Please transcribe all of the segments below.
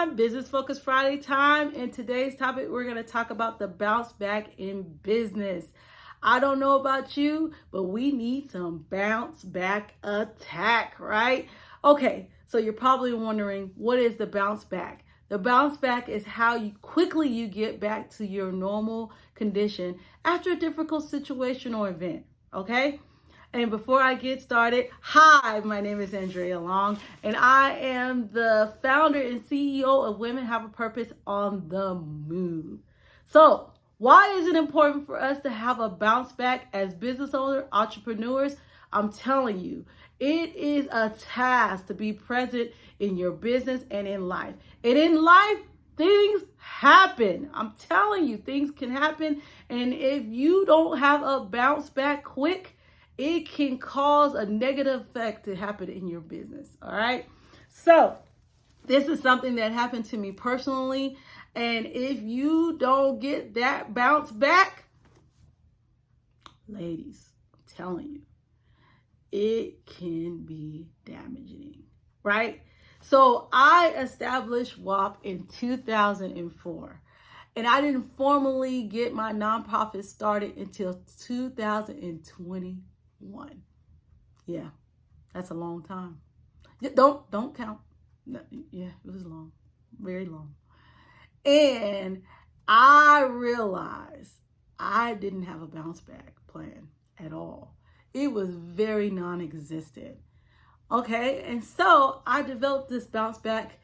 time, Business Focus Friday time. And today's topic, we're going to talk about the bounce back in business. I don't know about you, but we need some bounce back attack, right? Okay, so you're probably wondering, what is the bounce back? The bounce back is how quickly you get back to your normal condition after a difficult situation or event, okay? And before I get started, hi, my name is Andrea Long, and I am the founder and CEO of Women Have a Purpose on the Move. So, why is it important for us to have a bounce back as business owners, entrepreneurs? I'm telling you, it is a task to be present in your business and in life. And in life, things happen. I'm telling you, things can happen. And if you don't have a bounce back quick, it can cause a negative effect to happen in your business. All right. So this is something that happened to me personally. And if you don't get that bounce back, ladies, I'm telling you, it can be damaging, right? So I established WAP in 2004. And I didn't formally get my nonprofit started until 2021. Yeah, that's a long time. Don't count. No, yeah, it was long, very long. And I realized I didn't have a bounce back plan at all. It was very non-existent. Okay, and so I developed this bounce back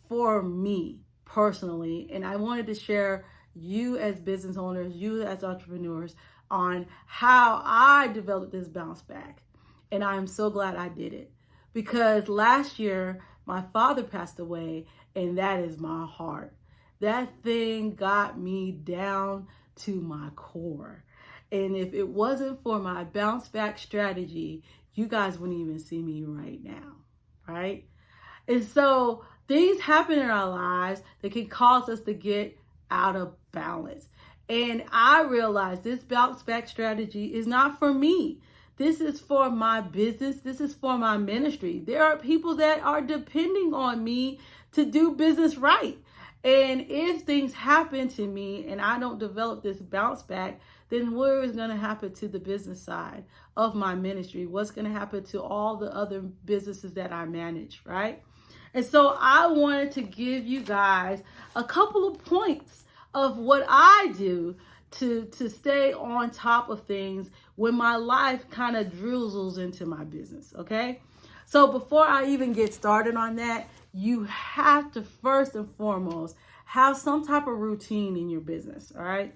for me personally, and I wanted to share you as business owners, you as entrepreneurs, on how I developed this bounce back. And I'm so glad I did it, because last year my father passed away, and that is my heart. That thing got me down to my core. And if it wasn't for my bounce back strategy, you guys wouldn't even see me right now, right? And so things happen in our lives that can cause us to get out of balance. And I realized this bounce back strategy is not for me. This is for my business. This is for my ministry. There are people that are depending on me to do business right. And if things happen to me and I don't develop this bounce back, then what is going to happen to the business side of my ministry? What's going to happen to all the other businesses that I manage, right? And so I wanted to give you guys a couple of points of what I do to stay on top of things when my life kind of drizzles into my business, okay? So before I even get started on that, you have to first and foremost have some type of routine in your business, all right?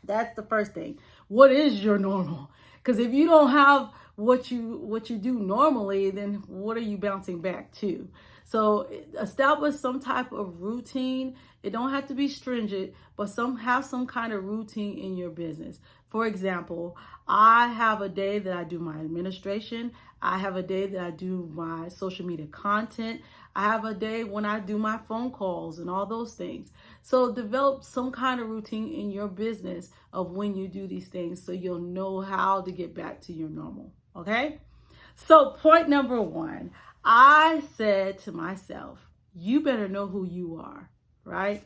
That's the first thing. What is your normal? Because if you don't have what you do normally, then what are you bouncing back to? So establish some type of routine. It don't have to be stringent, but have some kind of routine in your business. For example, I have a day that I do my administration. I have a day that I do my social media content. I have a day when I do my phone calls and all those things. So develop some kind of routine in your business of when you do these things so you'll know how to get back to your normal, okay? So point number one, I said to myself, you better know who you are, right?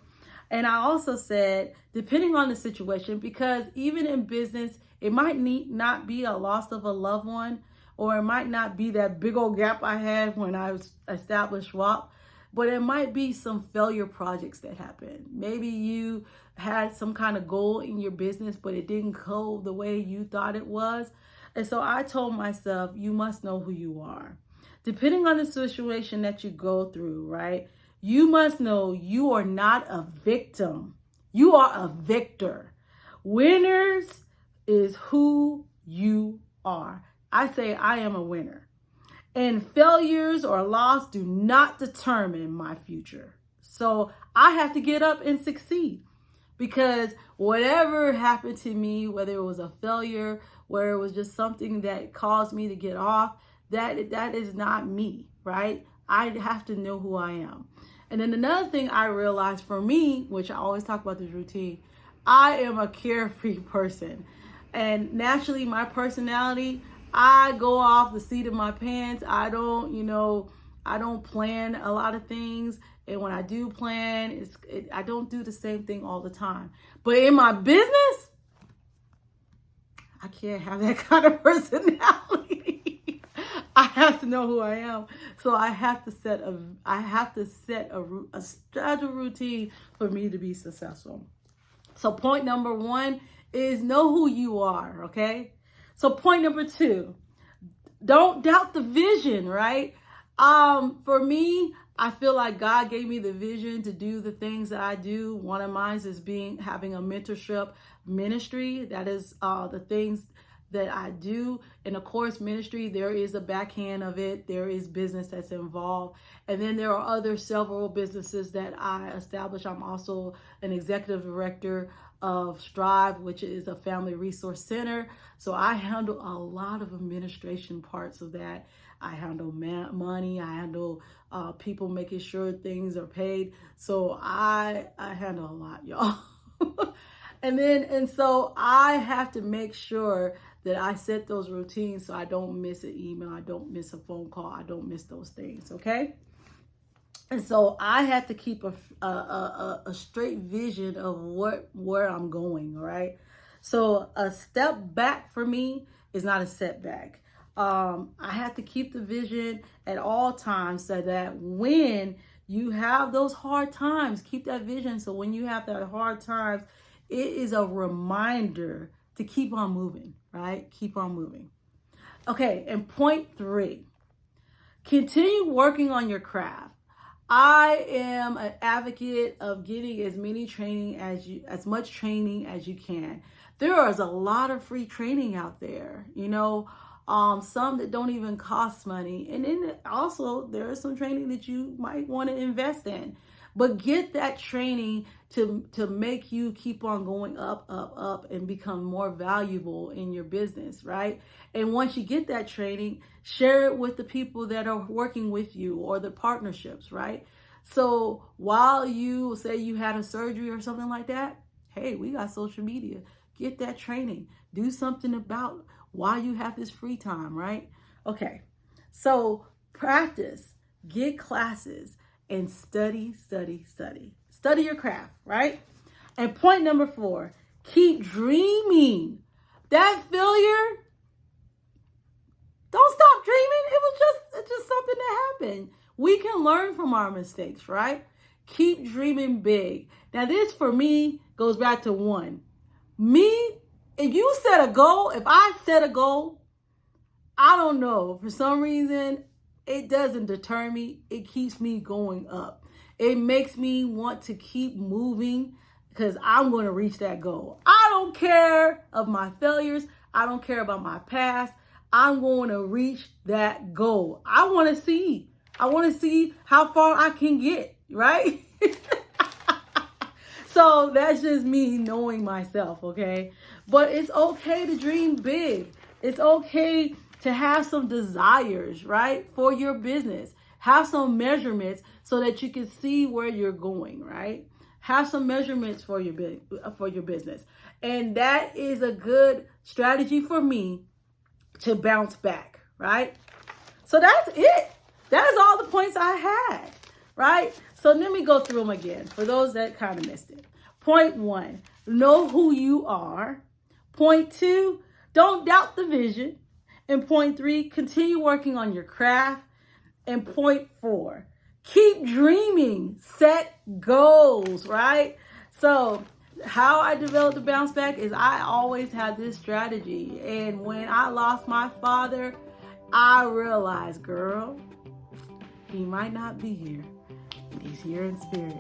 And I also said, depending on the situation, because even in business, it might not be a loss of a loved one, or it might not be that big old gap I had when I established WAP, but it might be some failure projects that happened. Maybe you had some kind of goal in your business, but it didn't go the way you thought it was. And so I told myself, you must know who you are. Depending on the situation that you go through, right? You must know you are not a victim. You are a victor. Winners is who you are. I say I am a winner. And failures or loss do not determine my future. So I have to get up and succeed, because whatever happened to me, whether it was a failure, where it was just something that caused me to get off, that is not me, right? I have to know who I am. And then another thing I realized for me, which I always talk about this routine, I am a carefree person. And naturally, my personality, I go off the seat of my pants. I don't plan a lot of things. And when I do plan, I don't do the same thing all the time. But in my business, I can't have that kind of personality. I have to know who I am. So I have to set a schedule routine for me to be successful. So point number 1 is know who you are, okay? So point number 2, don't doubt the vision, right? For me, I feel like God gave me the vision to do the things that I do. One of mine is having a mentorship ministry. That is the things that I do. And of course, ministry, there is a backhand of it. There is business that's involved. And then there are several businesses that I established. I'm also an executive director of Strive, which is a family resource center. So I handle a lot of administration parts of that. I handle money. I handle people making sure things are paid. So I handle a lot, y'all. And so I have to make sure that I set those routines so I don't miss an email, I don't miss a phone call, I don't miss those things, okay? And so I have to keep a straight vision of where I'm going, all right? So a step back for me is not a setback. I have to keep the vision at all times so that when you have those hard times, keep that vision. So when you have that hard times, it is a reminder to keep on moving, right? Keep on moving. Okay, and point 3, continue working on your craft. I am an advocate of getting as much training as you can. There is a lot of free training out there, some that don't even cost money. And then also there is some training that you might want to invest in. But get that training to make you keep on going up, and become more valuable in your business, right? And once you get that training, share it with the people that are working with you or the partnerships, right? So while you say you had a surgery or something like that, hey, we got social media. Get that training. Do something about why you have this free time, right? Okay, so practice, get classes, and study. Study your craft, right? And point number 4, keep dreaming. That failure, don't stop dreaming. It's just something that happened. We can learn from our mistakes, right? Keep dreaming big. Now this for me goes back to 1. If I set a goal, I don't know, for some reason, it doesn't deter me. It keeps me going up. It makes me want to keep moving because I'm going to reach that goal. I don't care of my failures. I don't care about my past. I'm going to reach that goal. I want to see how far I can get, right? So that's just me knowing myself, okay? But it's okay to dream big. It's okay to have some desires, right, for your business. Have some measurements so that you can see where you're going, right? Have some measurements for your business. And that is a good strategy for me to bounce back, right? So that's it. That is all the points I had, right? So let me go through them again for those that kind of missed it. Point 1, know who you are. Point 2, don't doubt the vision. And point 3, continue working on your craft. And point 4, keep dreaming, set goals, right? So how I developed the bounce back is I always had this strategy. And when I lost my father, I realized, girl, he might not be here, but he's here in spirit.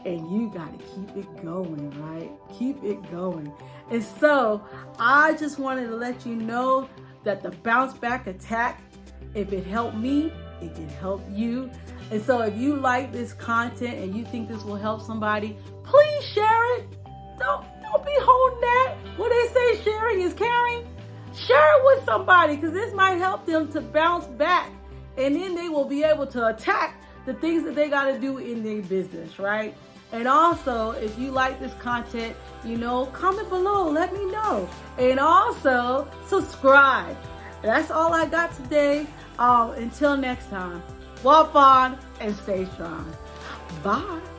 And you got to keep it going, right? Keep it going. And so I just wanted to let you know that the bounce back attack, if it helped me, it can help you. And so if you like this content and you think this will help somebody, please share it. Don't be holding that. What they say, sharing is caring. Share it with somebody because this might help them to bounce back. And then they will be able to attack the things that they got to do in their business, right? And also, if you like this content, comment below, let me know. And also, subscribe. That's all I got today. Until next time, walk on and stay strong. Bye.